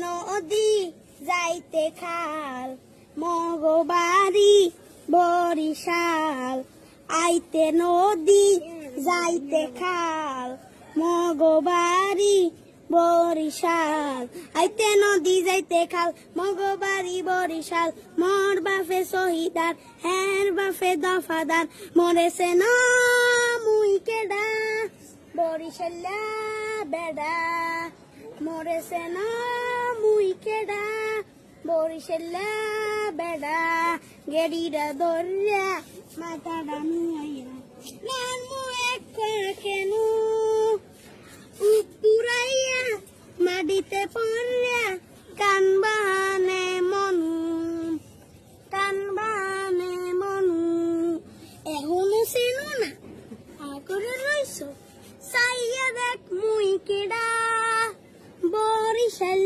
নদী যাইতে খাল মগবাড়ি বরিশাল আইতে নদী যাইতে খাল মগবাড়ি বরিশাল আইতে নদী যাইতে খাল মগবাড়ি বরিশাল মোর বাপে শহীদার হের বাপে দফাদার মরেছে না মুই কেডা বরিশাল্লা বেডা মরেছে না মুই কেডা বরিশাল্লা বেডা গেড়িরা দরিয়া মাথাটা নুয়াইয়া নান মু এক কেন উপুরাইয়া মাটিতে পড়িয়া কান বাহানে মনু এখনো চেনো না আগরে রইছ চাইয়া দেখ মুই কেডা বরিশাল